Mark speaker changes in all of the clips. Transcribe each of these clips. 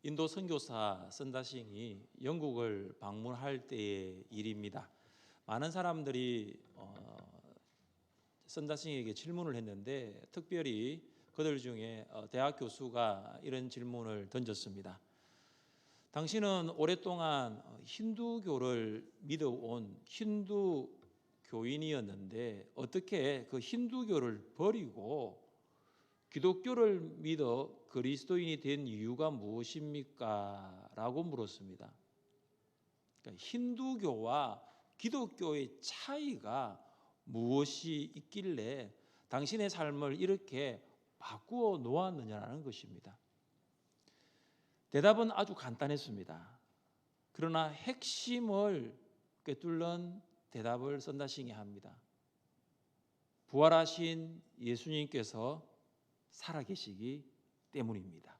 Speaker 1: 인도 선교사 선다싱이 영국을 방문할 때의 일입니다. 많은 사람들이 선다싱에게 질문을 했는데 특별히 그들 중에 대학 교수가 이런 질문을 던졌습니다. 당신은 오랫동안 힌두교를 믿어온 힌두 교인이었는데 어떻게 그 힌두교를 버리고 기독교를 믿어 그리스도인이 된 이유가 무엇입니까? 라고 물었습니다. 그러니까 힌두교와 기독교의 차이가 무엇이 있길래 당신의 삶을 이렇게 바꾸어 놓았느냐는 것입니다. 대답은 아주 간단했습니다. 그러나 핵심을 꿰뚫는 대답을 선다싱이 합니다. 부활하신 예수님께서 살아계시기 때문입니다.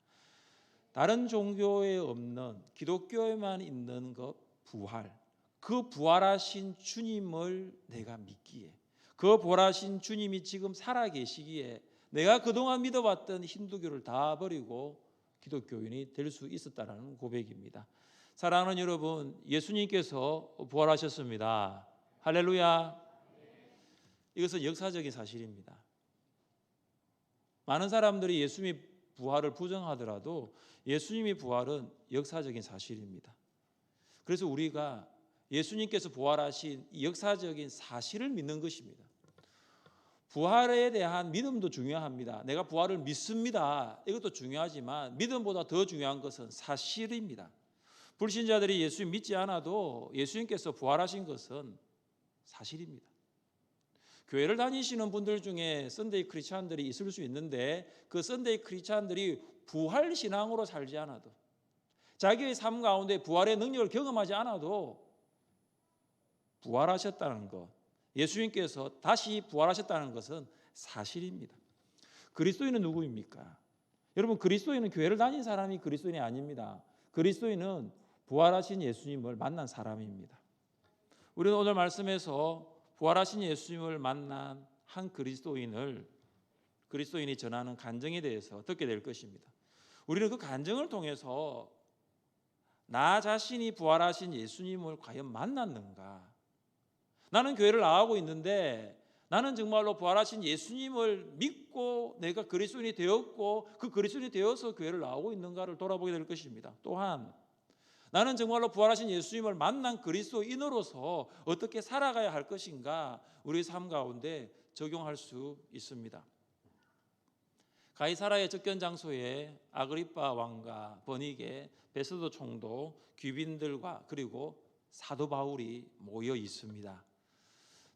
Speaker 1: 다른 종교에 없는 기독교에만 있는 것 부활, 그 부활하신 주님을 내가 믿기에, 그 부활하신 주님이 지금 살아계시기에 내가 그동안 믿어왔던 힌두교를 다 버리고 기독교인이 될 수 있었다는 고백입니다. 사랑하는 여러분, 예수님께서 부활하셨습니다. 할렐루야. 이것은 역사적인 사실입니다. 많은 사람들이 예수님이 부활을 부정하더라도 예수님의 부활은 역사적인 사실입니다. 그래서 우리가 예수님께서 부활하신 이 역사적인 사실을 믿는 것입니다. 부활에 대한 믿음도 중요합니다. 내가 부활을 믿습니다. 이것도 중요하지만 믿음보다 더 중요한 것은 사실입니다. 불신자들이 예수님 믿지 않아도 예수님께서 부활하신 것은 사실입니다. 교회를 다니시는 분들 중에 썬데이 크리스찬들이 있을 수 있는데 그 썬데이 크리스찬들이 부활 신앙으로 살지 않아도 자기의 삶 가운데 부활의 능력을 경험하지 않아도 부활하셨다는 것, 예수님께서 다시 부활하셨다는 것은 사실입니다. 그리스도인은 누구입니까? 여러분, 그리스도인은 교회를 다닌 사람이 그리스도인이 아닙니다. 그리스도인은 부활하신 예수님을 만난 사람입니다. 우리는 오늘 말씀에서 부활하신 예수님을 만난 한 그리스도인이 전하는 간증에 대해서 듣게 될 것입니다. 우리는 그 간증을 통해서 나 자신이 부활하신 예수님을 과연 만났는가? 나는 교회를 나가고 있는데 나는 정말로 부활하신 예수님을 믿고 내가 그리스도인이 되었고 그 그리스도인이 되어서 교회를 나오고 있는가를 돌아보게 될 것입니다. 또한 나는 정말로 부활하신 예수님을 만난 그리스도인으로서 어떻게 살아가야 할 것인가 우리 삶 가운데 적용할 수 있습니다. 가이사라의 접견 장소에 아그리빠 왕과 버니게, 베스도 총독, 귀빈들과 그리고 사도 바울이 모여 있습니다.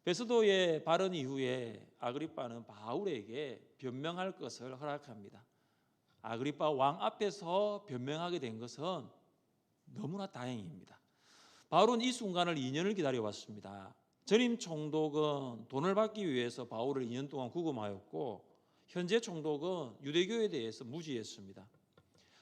Speaker 1: 베스도의 발언 이후에 아그리빠는 바울에게 변명할 것을 허락합니다. 아그리빠 왕 앞에서 변명하게 된 것은 너무나 다행입니다. 바울은 이 순간을 2년을 기다려왔습니다. 전임 총독은 돈을 받기 위해서 바울을 2년 동안 구금하였고 현재 총독은 유대교에 대해서 무지했습니다.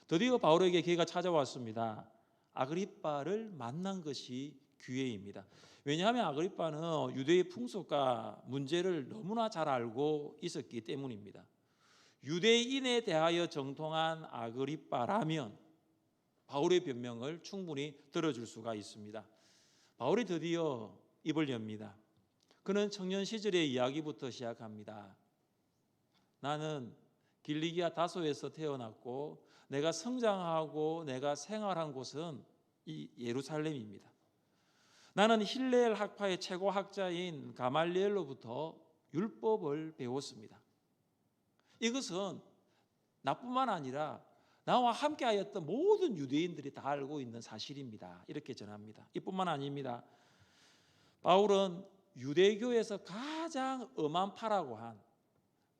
Speaker 1: 드디어 바울에게 기회가 찾아왔습니다. 아그리빠를 만난 것이 기회입니다. 왜냐하면 아그리빠는 유대의 풍속과 문제를 너무나 잘 알고 있었기 때문입니다. 유대인에 대하여 정통한 아그리빠라면 바울의 변명을 충분히 들어줄 수가 있습니다. 바울이 드디어 입을 엽니다. 그는 청년 시절의 이야기부터 시작합니다. 나는 길리기아 다소에서 태어났고 내가 성장하고 내가 생활한 곳은 이 예루살렘입니다. 나는 힐레엘 학파의 최고 학자인 가말리엘로부터 율법을 배웠습니다. 이것은 나뿐만 아니라 나와 함께하였던 모든 유대인들이 다 알고 있는 사실입니다. 이렇게 전합니다. 이뿐만 아닙니다. 바울은 유대교에서 가장 엄한 파라고 한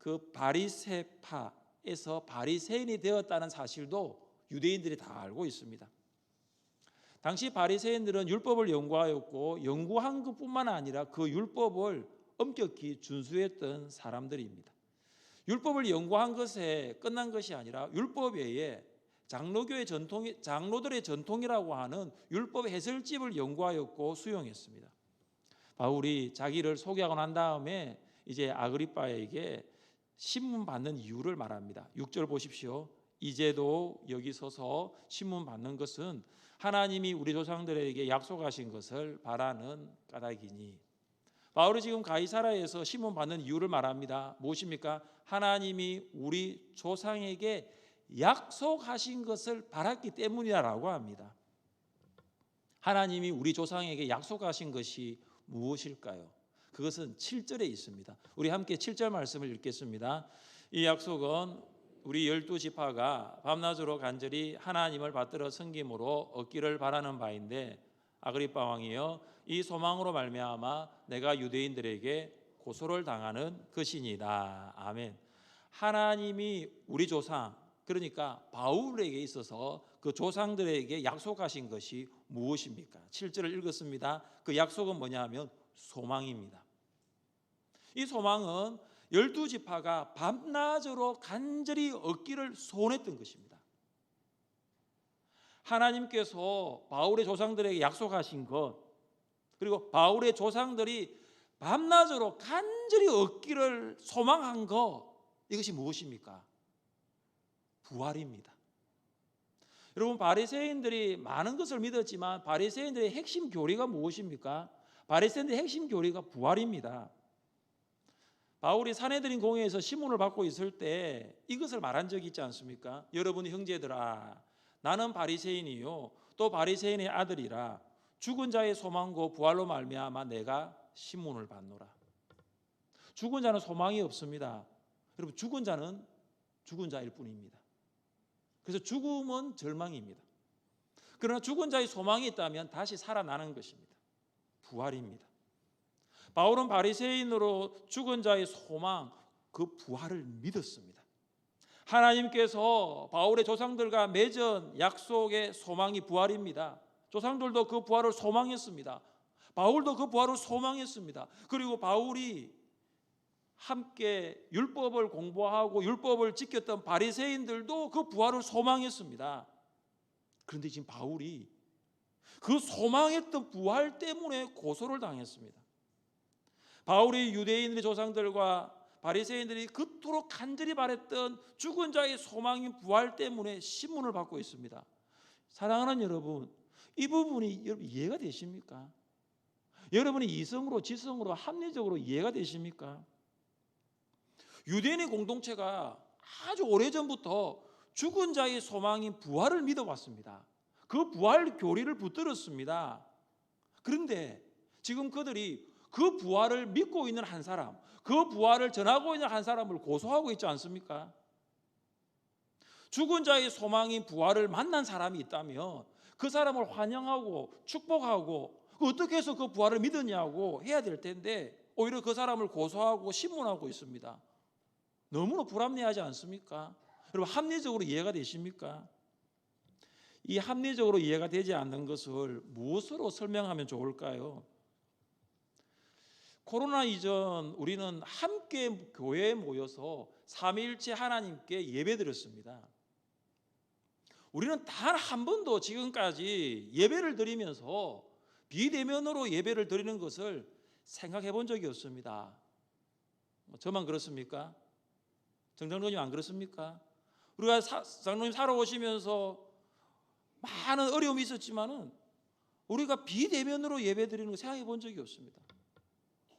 Speaker 1: 그 바리새파에서 바리새인이 되었다는 사실도 유대인들이 다 알고 있습니다. 당시 바리새인들은 율법을 연구하였고 연구한 것뿐만 아니라 그 율법을 엄격히 준수했던 사람들입니다. 율법을 연구한 것에 끝난 것이 아니라 율법 외에 장로들의 전통이라고 하는 율법 해설집을 연구하였고 수용했습니다. 바울이 자기를 소개하고 난 다음에 이제 아그리빠에게 신문 받는 이유를 말합니다. 6절 보십시오. 이제도 여기 서서 신문 받는 것은 하나님이 우리 조상들에게 약속하신 것을 바라는 까닭이니. 바울이 지금 가이사라에서 신문 받는 이유를 말합니다. 무엇입니까? 하나님이 우리 조상에게 약속하신 것을 바랐기 때문이라고 합니다. 하나님이 우리 조상에게 약속하신 것이 무엇일까요? 그것은 7절에 있습니다. 우리 함께 7절 말씀을 읽겠습니다. 이 약속은 우리 12지파가 밤낮으로 간절히 하나님을 받들어 섬김으로 얻기를 바라는 바인데, 아그리빠 왕이여, 이 소망으로 말미암아 내가 유대인들에게 고소를 당하는 것이니이다. 아멘. 하나님이 우리 조상, 그러니까 바울에게 있어서 그 조상들에게 약속하신 것이 무엇입니까? 7절을 읽었습니다. 그 약속은 뭐냐 하면 소망입니다. 이 소망은 12지파가 밤낮으로 간절히 얻기를 소원했던 것입니다. 하나님께서 바울의 조상들에게 약속하신 것, 그리고 바울의 조상들이 밤낮으로 간절히 얻기를 소망한 것, 이것이 무엇입니까? 부활입니다. 여러분, 바리새인들이 많은 것을 믿었지만 바리새인들의 핵심 교리가 무엇입니까? 바리새인들의 핵심 교리가 부활입니다. 바울이 산헤드린 공회에서 신문을 받고 있을 때 이것을 말한 적이 있지 않습니까? 여러분 형제들아, 나는 바리새인이요 또 바리새인의 아들이라 죽은 자의 소망과 부활로 말미암아 내가 신문을 받노라. 죽은 자는 소망이 없습니다. 여러분, 죽은 자는 죽은 자일 뿐입니다. 그래서 죽음은 절망입니다. 그러나 죽은 자의 소망이 있다면 다시 살아나는 것입니다. 부활입니다. 바울은 바리새인으로 죽은 자의 소망, 그 부활을 믿었습니다. 하나님께서 바울의 조상들과 맺은 약속의 소망이 부활입니다. 조상들도 그 부활을 소망했습니다. 바울도 그 부활을 소망했습니다. 그리고 바울이 함께 율법을 공부하고 율법을 지켰던 바리새인들도 그 부활을 소망했습니다. 그런데 지금 바울이 그 소망했던 부활 때문에 고소를 당했습니다. 바울이 유대인의 조상들과 바리새인들이 그토록 간절히 바랬던 죽은 자의 소망인 부활 때문에 신문을 받고 있습니다. 사랑하는 여러분, 이 부분이 여러분 이해가 되십니까? 여러분이 이성으로 지성으로 합리적으로 이해가 되십니까? 유대인의 공동체가 아주 오래전부터 죽은 자의 소망인 부활을 믿어왔습니다. 그 부활 교리를 붙들었습니다. 그런데 지금 그들이 그 부활을 믿고 있는 한 사람, 그 부활을 전하고 있는 한 사람을 고소하고 있지 않습니까? 죽은 자의 소망인 부활을 만난 사람이 있다면 그 사람을 환영하고 축복하고 어떻게 해서 그 부활을 믿었냐고 해야 될 텐데 오히려 그 사람을 고소하고 신문하고 있습니다. 너무나 불합리하지 않습니까? 여러분, 합리적으로 이해가 되십니까? 이 합리적으로 이해가 되지 않는 것을 무엇으로 설명하면 좋을까요? 코로나 이전 우리는 함께 교회에 모여서 삼위일체 하나님께 예배드렸습니다. 우리는 단 한 번도 지금까지 예배를 드리면서 비대면으로 예배를 드리는 것을 생각해 본 적이 없습니다. 저만 그렇습니까? 정장로님 안 그렇습니까? 우리가 장로님 살아오시면서 많은 어려움이 있었지만은 우리가 비대면으로 예배드리는 거 생각해 본 적이 없습니다.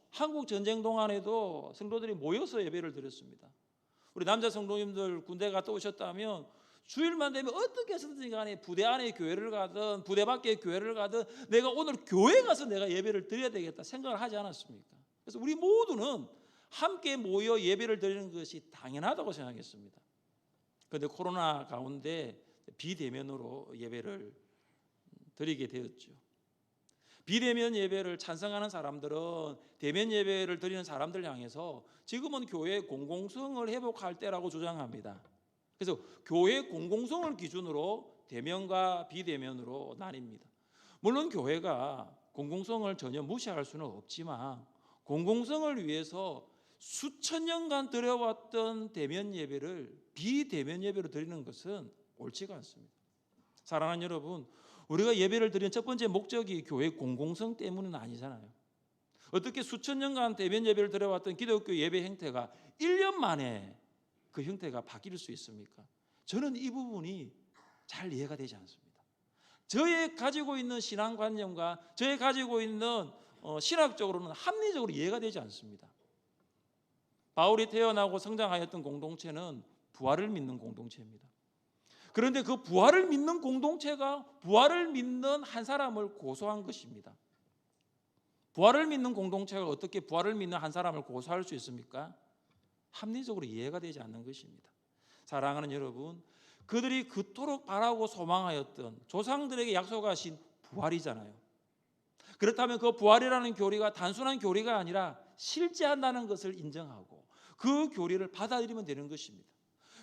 Speaker 1: 한국 전쟁 동안에도 성도들이 모여서 예배를 드렸습니다. 우리 남자 성도님들 군대 갔다 오셨다면 주일만 되면 어떻게 해서든지 간에 부대 안에 교회를 가든 부대 밖에 교회를 가든 내가 오늘 교회 가서 내가 예배를 드려야 되겠다 생각을 하지 않았습니까? 그래서 우리 모두는 함께 모여 예배를 드리는 것이 당연하다고 생각했습니다. 그런데 코로나 가운데 비대면으로 예배를 드리게 되었죠. 비대면 예배를 찬성하는 사람들은 대면 예배를 드리는 사람들 향해서 지금은 교회 공공성을 회복할 때라고 주장합니다. 그래서 교회 공공성을 기준으로 대면과 비대면으로 나뉩니다. 물론 교회가 공공성을 전혀 무시할 수는 없지만 공공성을 위해서 수천 년간 드려왔던 대면 예배를 비대면 예배로 드리는 것은 옳지가 않습니다. 사랑하는 여러분, 우리가 예배를 드리는 첫 번째 목적이 교회 공공성 때문은 아니잖아요. 어떻게 수천 년간 대면 예배를 드려왔던 기독교 예배 형태가 1년 만에 그 형태가 바뀔 수 있습니까? 저는 이 부분이 잘 이해가 되지 않습니다. 저의 가지고 있는 신앙관념과 저의 가지고 있는 신학적으로는 합리적으로 이해가 되지 않습니다. 바울이 태어나고 성장하였던 공동체는 부활을 믿는 공동체입니다. 그런데 그 부활을 믿는 공동체가 부활을 믿는 한 사람을 고소한 것입니다. 부활을 믿는 공동체가 어떻게 부활을 믿는 한 사람을 고소할 수 있습니까? 합리적으로 이해가 되지 않는 것입니다. 사랑하는 여러분, 그들이 그토록 바라고 소망하였던 조상들에게 약속하신 부활이잖아요. 그렇다면 그 부활이라는 교리가 단순한 교리가 아니라 실제한다는 것을 인정하고 그 교리를 받아들이면 되는 것입니다.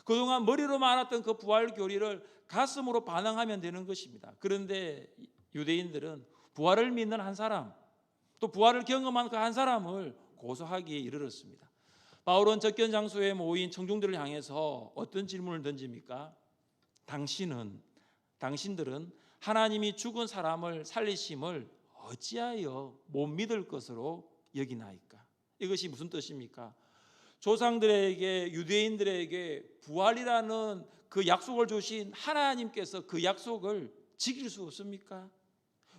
Speaker 1: 그동안 머리로만 알았던 그 부활 교리를 가슴으로 반응하면 되는 것입니다. 그런데 유대인들은 부활을 믿는 한 사람, 또 부활을 경험한 그 한 사람을 고소하기에 이르렀습니다. 바울은 접견 장소에 모인 청중들을 향해서 어떤 질문을 던집니까? 당신들은 하나님이 죽은 사람을 살리심을 어찌하여 못 믿을 것으로 여기나이까? 이것이 무슨 뜻입니까? 조상들에게, 유대인들에게 부활이라는 그 약속을 주신 하나님께서 그 약속을 지킬 수 없습니까?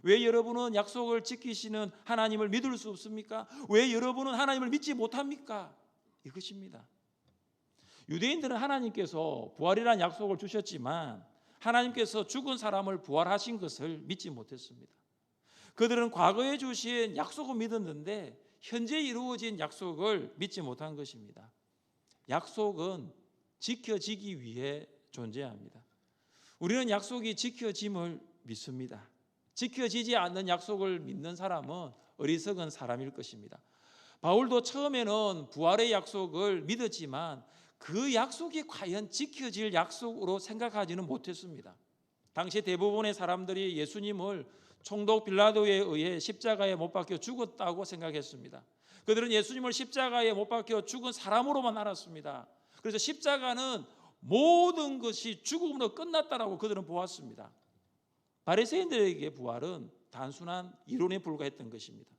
Speaker 1: 왜 여러분은 약속을 지키시는 하나님을 믿을 수 없습니까? 왜 여러분은 하나님을 믿지 못합니까? 이것입니다. 유대인들은 하나님께서 부활이라는 약속을 주셨지만 하나님께서 죽은 사람을 부활하신 것을 믿지 못했습니다. 그들은 과거에 주신 약속을 믿었는데 현재 이루어진 약속을 믿지 못한 것입니다. 약속은 지켜지기 위해 존재합니다. 우리는 약속이 지켜짐을 믿습니다. 지켜지지 않는 약속을 믿는 사람은 어리석은 사람일 것입니다. 바울도 처음에는 부활의 약속을 믿었지만 그 약속이 과연 지켜질 약속으로 생각하지는 못했습니다. 당시 대부분의 사람들이 예수님을 총독 빌라도에 의해 십자가에 못 박혀 죽었다고 생각했습니다. 그들은 예수님을 십자가에 못 박혀 죽은 사람으로만 알았습니다. 그래서 십자가는 모든 것이 죽음으로 끝났다라고 그들은 보았습니다. 바리새인들에게 부활은 단순한 이론에 불과했던 것입니다.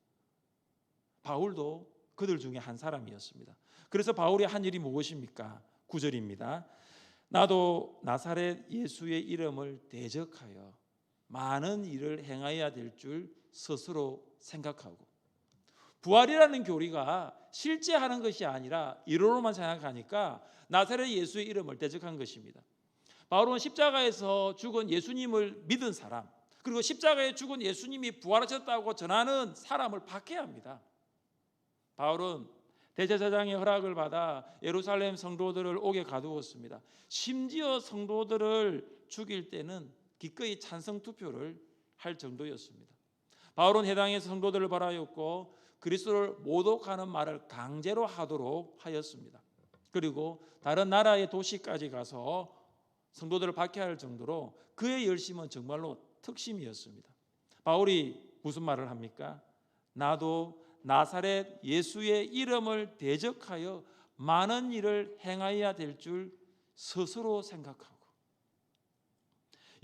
Speaker 1: 바울도 그들 중에 한 사람이었습니다. 그래서 바울이 한 일이 무엇입니까? 9절입니다. 나도 나사렛 예수의 이름을 대적하여 많은 일을 행해야 될 줄 스스로 생각하고, 부활이라는 교리가 실제 하는 것이 아니라 이론으로만 생각하니까 나사렛 예수의 이름을 대적한 것입니다. 바울은 십자가에서 죽은 예수님을 믿은 사람, 그리고 십자가에 죽은 예수님이 부활하셨다고 전하는 사람을 박해합니다. 바울은 대제사장의 허락을 받아 예루살렘 성도들을 옥에 가두었습니다. 심지어 성도들을 죽일 때는 기꺼이 찬성 투표를 할 정도였습니다. 바울은 해당의 성도들을 벌하였고 그리스도를 모독하는 말을 강제로 하도록 하였습니다. 그리고 다른 나라의 도시까지 가서 성도들을 박해할 정도로 그의 열심은 정말로 특심이었습니다. 바울이 무슨 말을 합니까? 나도 나사렛 예수의 이름을 대적하여 많은 일을 행해야 될 줄 스스로 생각하고,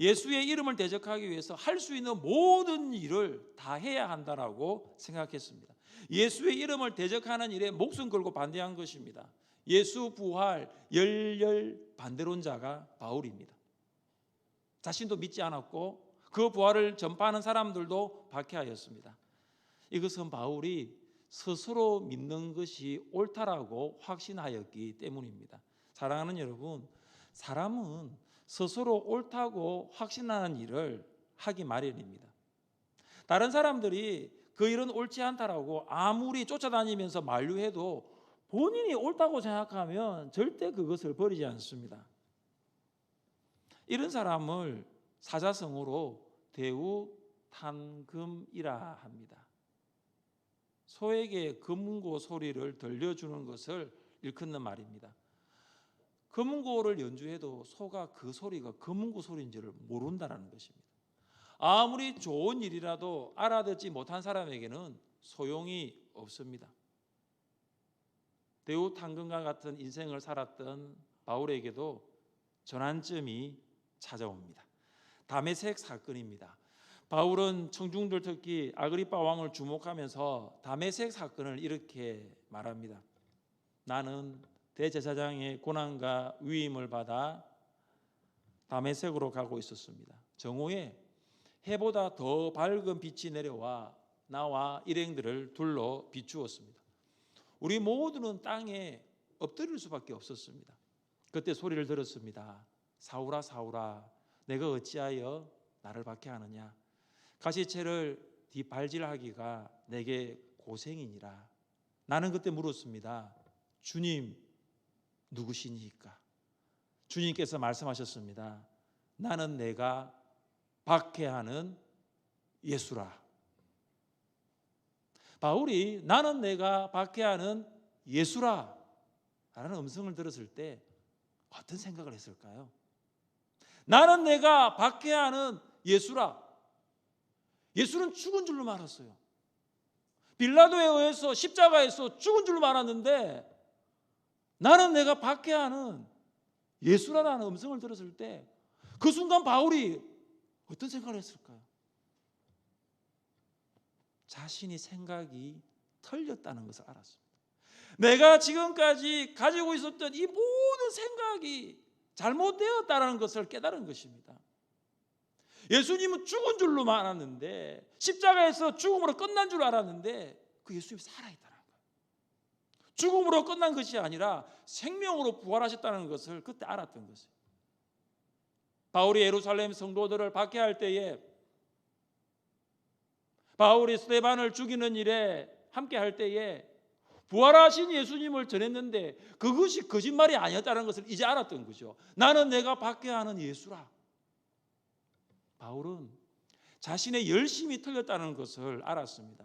Speaker 1: 예수의 이름을 대적하기 위해서 할 수 있는 모든 일을 다 해야 한다라고 생각했습니다. 예수의 이름을 대적하는 일에 목숨 걸고 반대한 것입니다. 예수 부활 열렬 반대론자가 바울입니다. 자신도 믿지 않았고 그 부활을 전파하는 사람들도 박해하였습니다. 이것은 바울이 스스로 믿는 것이 옳다라고 확신하였기 때문입니다. 사랑하는 여러분, 사람은 스스로 옳다고 확신하는 일을 하기 마련입니다. 다른 사람들이 그 일은 옳지 않다라고 아무리 쫓아다니면서 만류해도 본인이 옳다고 생각하면 절대 그것을 버리지 않습니다. 이런 사람을 사자성어로 대우탄금이라 합니다. 소에게 금은고 소리를 들려주는 것을 일컫는 말입니다. 금은고를 연주해도 소가 그 소리가 금은고 소리인지를 모른다는 것입니다. 아무리 좋은 일이라도 알아듣지 못한 사람에게는 소용이 없습니다. 대우탄금과 같은 인생을 살았던 바울에게도 전환점이 찾아옵니다. 다메섹 사건입니다. 바울은 청중들 특히 아그리빠 왕을 주목하면서 다메섹 사건을 이렇게 말합니다. 나는 대제사장의 고난과 위임을 받아 다메섹으로 가고 있었습니다. 정오에 해보다 더 밝은 빛이 내려와 나와 일행들을 둘러 비추었습니다. 우리 모두는 땅에 엎드릴 수밖에 없었습니다. 그때 소리를 들었습니다. 사울아 사울아 내가 어찌하여 나를 박해하느냐. 가시채를 뒷발질하기가 내게 고생이니라. 나는 그때 물었습니다. 주님 누구시니까? 주님께서 말씀하셨습니다. 나는 내가 박해하는 예수라. 바울이 나는 내가 박해하는 예수라 라는 음성을 들었을 때 어떤 생각을 했을까요? 나는 내가 박해하는 예수라. 예수는 죽은 줄로 알았어요. 빌라도에 의해서 십자가에서 죽은 줄로 알았는데 나는 내가 박해하는 예수라는 음성을 들었을 때 그 순간 바울이 어떤 생각을 했을까요? 자신이 생각이 틀렸다는 것을 알았습니다. 내가 지금까지 가지고 있었던 이 모든 생각이 잘못되었다는 것을 깨달은 것입니다. 예수님은 죽은 줄로 알았는데 십자가에서 죽음으로 끝난 줄 알았는데 그 예수님이 살아있다는 거예요. 죽음으로 끝난 것이 아니라 생명으로 부활하셨다는 것을 그때 알았던 것이에요. 바울이 예루살렘 성도들을 박해할 때에 바울이 스데반을 죽이는 일에 함께할 때에 부활하신 예수님을 전했는데 그것이 거짓말이 아니었다는 것을 이제 알았던 거죠. 나는 내가 박해하는 예수라. 바울은 자신의 열심이 틀렸다는 것을 알았습니다.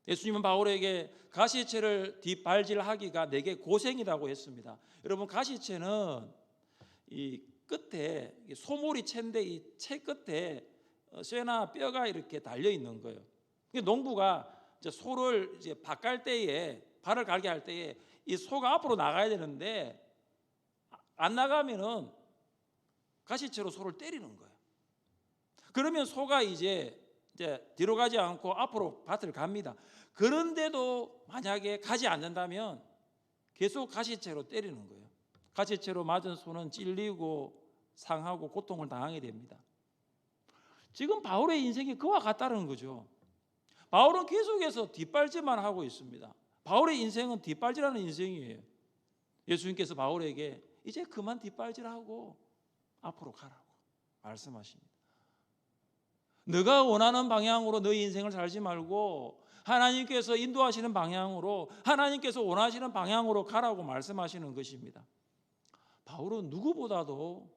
Speaker 1: 예수님은 바울에게 가시채를 뒷발질하기가 내게 고생이라고 했습니다. 여러분 가시채는 이 끝에 소몰이 채인데 이 채 끝에 쇠나 뼈가 이렇게 달려 있는 거예요. 농부가 이제 소를 이제 밭갈 때에 발을 갈게 할 때에 이 소가 앞으로 나가야 되는데 안 나가면은 가시채로 소를 때리는 거예요. 그러면 소가 이제 뒤로 가지 않고 앞으로 밭을 갑니다. 그런데도 만약에 가지 않는다면 계속 가시채로 때리는 거예요. 가시채로 맞은 소는 찔리고 상하고 고통을 당하게 됩니다. 지금 바울의 인생이 그와 같다는 거죠. 바울은 계속해서 뒷발질만 하고 있습니다. 바울의 인생은 뒷발질하는 인생이에요. 예수님께서 바울에게 이제 그만 뒷발질하고 앞으로 가라고 말씀하십니다. 너가 원하는 방향으로 너의 인생을 살지 말고 하나님께서 인도하시는 방향으로 하나님께서 원하시는 방향으로 가라고 말씀하시는 것입니다. 바울은 누구보다도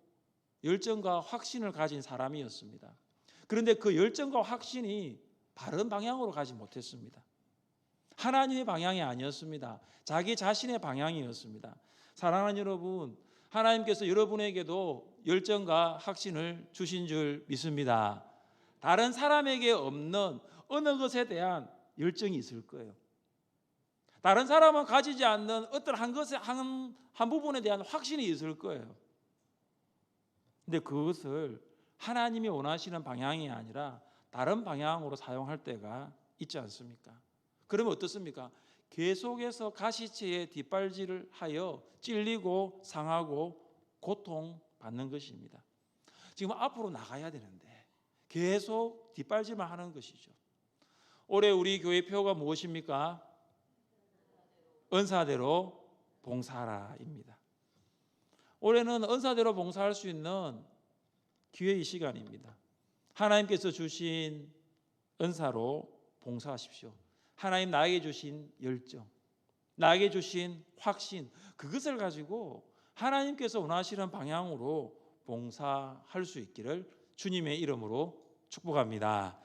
Speaker 1: 열정과 확신을 가진 사람이었습니다. 그런데 그 열정과 확신이 바른 방향으로 가지 못했습니다. 하나님의 방향이 아니었습니다. 자기 자신의 방향이었습니다. 사랑하는 여러분, 하나님께서 여러분에게도 열정과 확신을 주신 줄 믿습니다. 다른 사람에게 없는 어느 것에 대한 열정이 있을 거예요. 다른 사람은 가지지 않는 어떤 한 부분에 대한 확신이 있을 거예요. 근데 그것을 하나님이 원하시는 방향이 아니라 다른 방향으로 사용할 때가 있지 않습니까? 그러면 어떻습니까? 계속해서 가시채에 뒷발질을 하여 찔리고 상하고 고통받는 것입니다. 지금 앞으로 나가야 되는데 계속 뒷발질만 하는 것이죠. 올해 우리 교회 표가 무엇입니까? 은사대로 봉사하라입니다. 올해는 은사대로 봉사할 수 있는 기회의 시간입니다. 하나님께서 주신 은사로 봉사하십시오. 하나님 나에게 주신 열정, 나에게 주신 확신, 그것을 가지고 하나님께서 원하시는 방향으로 봉사할 수 있기를 주님의 이름으로 축복합니다.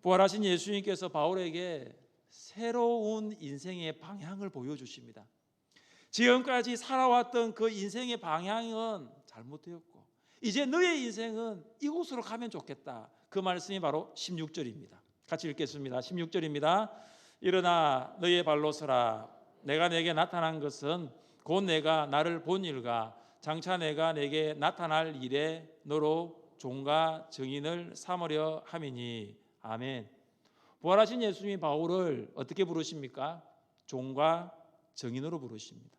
Speaker 1: 부활하신 예수님께서 바울에게 새로운 인생의 방향을 보여주십니다. 지금까지 살아왔던 그 인생의 방향은 잘못되었고 이제 너의 인생은 이곳으로 가면 좋겠다. 그 말씀이 바로 16절입니다. 같이 읽겠습니다. 16절입니다. 일어나 너의 발로 서라. 내가 내게 나타난 것은 곧 내가 나를 본 일과 장차 내가 내게 나타날 일에 너로 종과 증인을 삼으려 함이니. 아멘. 부활하신 예수님이 바울을 어떻게 부르십니까? 종과 증인으로 부르십니다.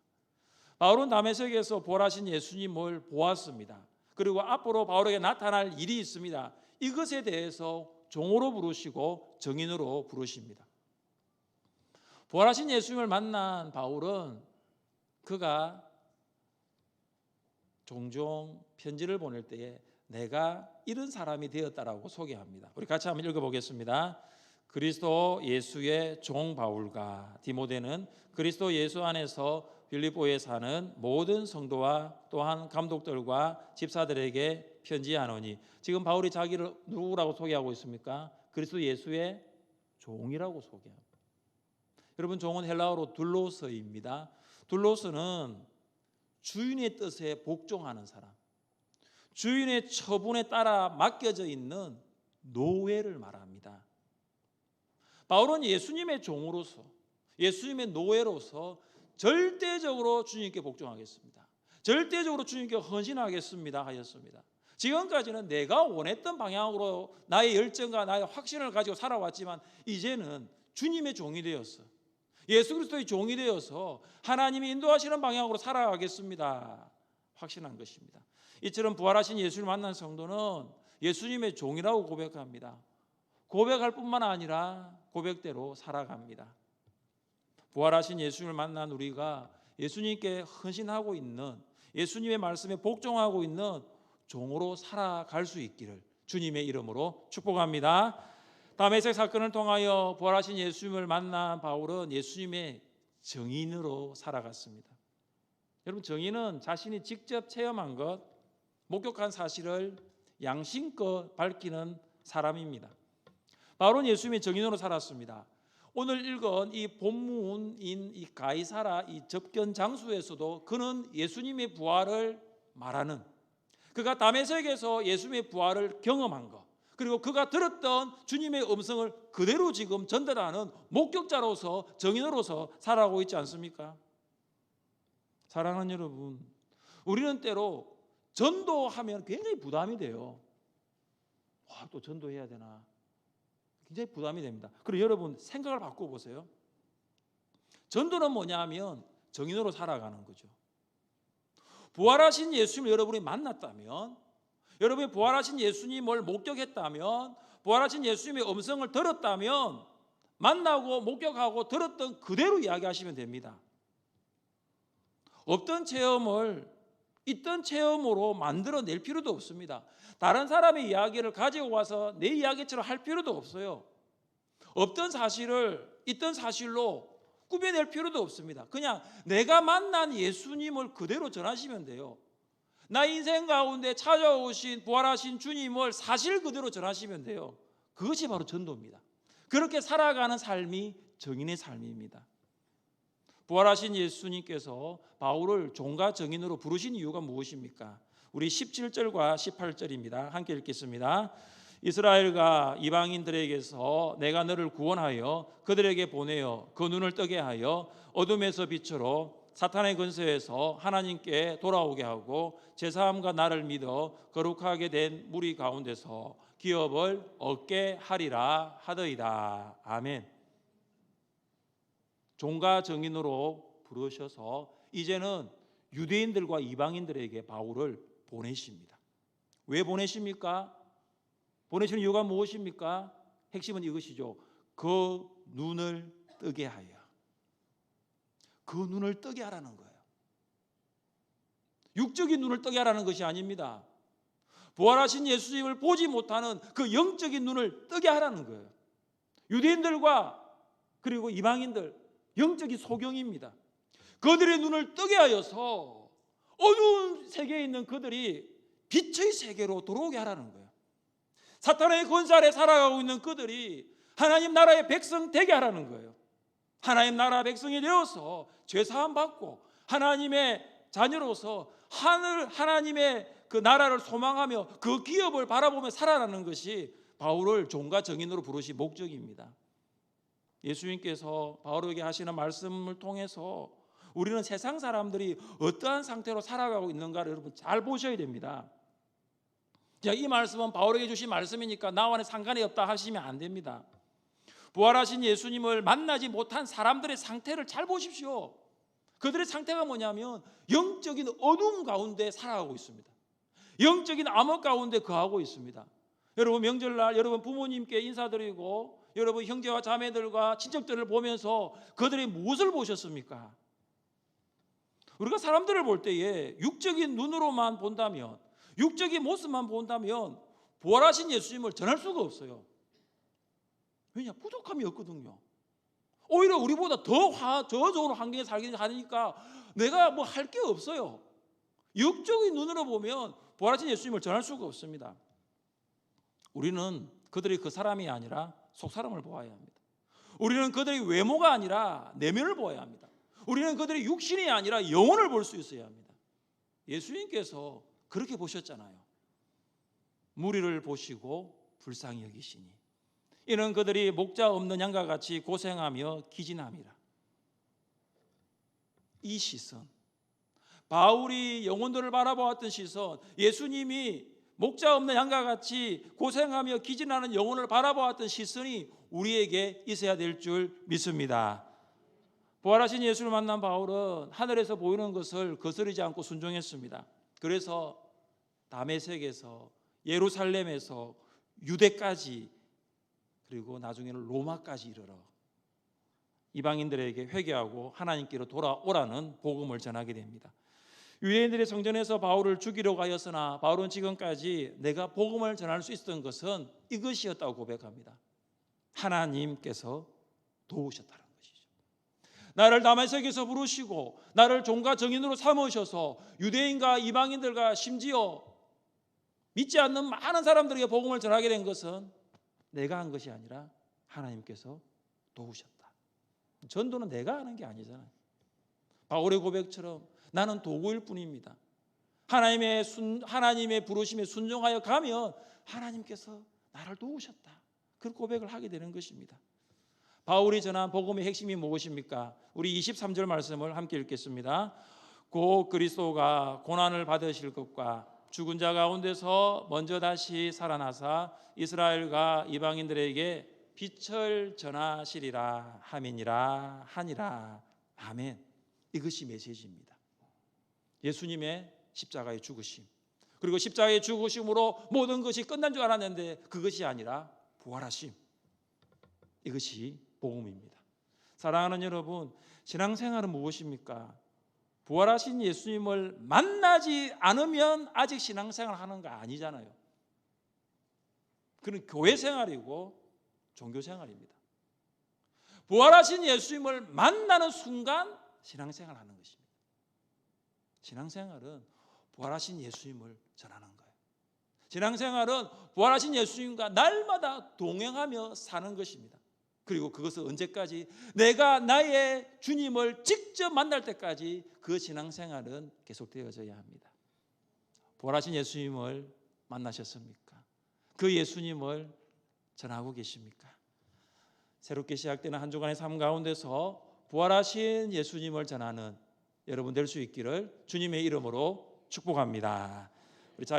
Speaker 1: 바울은 다메섹에서 부활하신 예수님을 보았습니다. 그리고 앞으로 바울에게 나타날 일이 있습니다. 이것에 대해서 종으로 부르시고 증인으로 부르십니다. 부활하신 예수님을 만난 바울은 그가 종종 편지를 보낼 때에 내가 이런 사람이 되었다라고 소개합니다. 우리 같이 한번 읽어보겠습니다. 그리스도 예수의 종 바울과 디모데는 그리스도 예수 안에서 빌립보에 사는 모든 성도와 또한 감독들과 집사들에게 편지하노니. 지금 바울이 자기를 누구라고 소개하고 있습니까? 그리스도 예수의 종이라고 소개합니다. 여러분, 종은 헬라어로 둘로스입니다. 둘로스는 주인의 뜻에 복종하는 사람, 주인의 처분에 따라 맡겨져 있는 노예를 말합니다. 바울은 예수님의 종으로서, 예수님의 노예로서 절대적으로 주님께 복종하겠습니다. 절대적으로 주님께 헌신하겠습니다 하였습니다. 지금까지는 내가 원했던 방향으로 나의 열정과 나의 확신을 가지고 살아왔지만 이제는 주님의 종이 되었어. 예수 그리스도의 종이 되어서 하나님이 인도하시는 방향으로 살아가겠습니다 확신한 것입니다. 이처럼 부활하신 예수를 만난 성도는 예수님의 종이라고 고백합니다. 고백할 뿐만 아니라 고백대로 살아갑니다. 부활하신 예수님을 만난 우리가 예수님께 헌신하고 있는, 예수님의 말씀에 복종하고 있는 종으로 살아갈 수 있기를 주님의 이름으로 축복합니다. 다메섹 사건을 통하여 부활하신 예수님을 만난 바울은 예수님의 증인으로 살아갔습니다. 여러분, 증인은 자신이 직접 체험한 것, 목격한 사실을 양심껏 밝히는 사람입니다. 바울은 예수님의 증인으로 살았습니다. 오늘 읽은 이 본문인 이 가이사라 이 접견 장소에서도 그는 예수님의 부활을 말하는, 그가 다메섹에서 예수님의 부활을 경험한 것, 그리고 그가 들었던 주님의 음성을 그대로 지금 전달하는 목격자로서, 증인으로서 살아가고 있지 않습니까? 사랑하는 여러분, 우리는 때로 전도하면 굉장히 부담이 돼요. 또 전도해야 되나? 굉장히 부담이 됩니다. 그리고 여러분, 생각을 바꿔보세요. 전도는 뭐냐 하면 증인으로 살아가는 거죠. 부활하신 예수님을 여러분이 만났다면, 여러분이 부활하신 예수님을 목격했다면, 부활하신 예수님의 음성을 들었다면 만나고 목격하고 들었던 그대로 이야기하시면 됩니다. 없던 체험을 있던 체험으로 만들어낼 필요도 없습니다. 다른 사람의 이야기를 가지고 와서 내 이야기처럼 할 필요도 없어요. 없던 사실을 있던 사실로 꾸며낼 필요도 없습니다. 그냥 내가 만난 예수님을 그대로 전하시면 돼요. 나 인생 가운데 찾아오신 부활하신 주님을 사실 그대로 전하시면 돼요. 그것이 바로 전도입니다. 그렇게 살아가는 삶이 증인의 삶입니다. 부활하신 예수님께서 바울을 종과 증인으로 부르신 이유가 무엇입니까? 우리 17절과 18절입니다. 함께 읽겠습니다. 이스라엘과 이방인들에게서 내가 너를 구원하여 그들에게 보내어 그 눈을 뜨게 하여 어둠에서 빛으로 사탄의 근세에서 하나님께 돌아오게 하고 제사함과 나를 믿어 거룩하게 된 무리 가운데서 기업을 얻게 하리라 하더이다. 아멘. 종과 증인으로 부르셔서 이제는 유대인들과 이방인들에게 바울을 보내십니다. 왜 보내십니까? 보내시는 이유가 무엇입니까? 핵심은 이것이죠. 그 눈을 뜨게 하여. 그 눈을 뜨게 하라는 거예요. 육적인 눈을 뜨게 하라는 것이 아닙니다. 부활하신 예수님을 보지 못하는 그 영적인 눈을 뜨게 하라는 거예요. 유대인들과 그리고 이방인들, 영적인 소경입니다. 그들의 눈을 뜨게 하여서 어두운 세계에 있는 그들이 빛의 세계로 들어오게 하라는 거예요. 사탄의 권세 아래 살아가고 있는 그들이 하나님 나라의 백성 되게 하라는 거예요. 하나님 나라 백성이 되어서 죄사함 받고 하나님의 자녀로서 하나님의 그 나라를 소망하며 그 기업을 바라보며 살아가는 것이 바울을 종과 증인으로 부르신 목적입니다. 예수님께서 바울에게 하시는 말씀을 통해서 우리는 세상 사람들이 어떠한 상태로 살아가고 있는가를 여러분 잘 보셔야 됩니다. 이 말씀은 바울에게 주신 말씀이니까 나와는 상관이 없다 하시면 안 됩니다. 부활하신 예수님을 만나지 못한 사람들의 상태를 잘 보십시오. 그들의 상태가 뭐냐면 영적인 어둠 가운데 살아가고 있습니다. 영적인 암흑 가운데 거하고 있습니다. 여러분 명절날 여러분 부모님께 인사드리고 여러분 형제와 자매들과 친척들을 보면서 그들이 무엇을 보셨습니까? 우리가 사람들을 볼 때에 육적인 눈으로만 본다면, 육적인 모습만 본다면 부활하신 예수님을 전할 수가 없어요. 왜냐? 부족함이 없거든요. 오히려 우리보다 더 좋은 환경에 살게 하니까 내가 뭐 할 게 없어요. 육적인 눈으로 보면 부활하신 예수님을 전할 수가 없습니다. 우리는 그들이 그 사람이 아니라 속 사람을 보아야 합니다. 우리는 그들의 외모가 아니라 내면을 보아야 합니다. 우리는 그들의 육신이 아니라 영혼을 볼 수 있어야 합니다. 예수님께서 그렇게 보셨잖아요. 무리를 보시고 불쌍히 여기시니 이는 그들이 목자 없는 양과 같이 고생하며 기진함이라. 이 시선, 바울이 영혼들을 바라보았던 시선, 예수님이 목자 없는 양과 같이 고생하며 기진하는 영혼을 바라보았던 시선이 우리에게 있어야 될 줄 믿습니다. 부활하신 예수를 만난 바울은 하늘에서 보이는 것을 거스르지 않고 순종했습니다. 그래서 다메섹에서 예루살렘에서 유대까지 그리고 나중에는 로마까지 이르러 이방인들에게 회개하고 하나님께로 돌아오라는 복음을 전하게 됩니다. 유대인들의 성전에서 바울을 죽이려고 하였으나 바울은 지금까지 내가 복음을 전할 수 있었던 것은 이것이었다고 고백합니다. 하나님께서 도우셨다는 것이죠. 나를 다메섹에서 부르시고 나를 종과 정인으로 삼으셔서 유대인과 이방인들과 심지어 믿지 않는 많은 사람들에게 복음을 전하게 된 것은 내가 한 것이 아니라 하나님께서 도우셨다. 전도는 내가 하는 게 아니잖아요. 바울의 고백처럼 나는 도구일 뿐입니다. 하나님의 부르심에 순종하여 가면 하나님께서 나를 도우셨다. 그 고백을 하게 되는 것입니다. 바울이 전한 복음의 핵심이 무엇입니까? 우리 23절 말씀을 함께 읽겠습니다. 곧 그리스도가 고난을 받으실 것과 죽은 자 가운데서 먼저 다시 살아나사 이스라엘과 이방인들에게 빛을 전하시리라 함이니라 하니라. 아멘. 이것이 메시지입니다. 예수님의 십자가의 죽으심, 그리고 십자가의 죽으심으로 모든 것이 끝난 줄 알았는데 그것이 아니라 부활하심, 이것이 복음입니다. 사랑하는 여러분, 신앙생활은 무엇입니까? 부활하신 예수님을 만나지 않으면 아직 신앙생활 하는 거 아니잖아요. 그건 교회 생활이고 종교 생활입니다. 부활하신 예수님을 만나는 순간 신앙생활 하는 것입니다. 신앙생활은 부활하신 예수님을 전하는 거예요. 신앙생활은 부활하신 예수님과 날마다 동행하며 사는 것입니다. 그리고 그것은 언제까지? 내가 나의 주님을 직접 만날 때까지 그 신앙생활은 계속되어져야 합니다. 부활하신 예수님을 만나셨습니까? 그 예수님을 전하고 계십니까? 새롭게 시작되는 한 주간의 삶 가운데서 부활하신 예수님을 전하는 여러분 될 수 있기를 주님의 이름으로 축복합니다.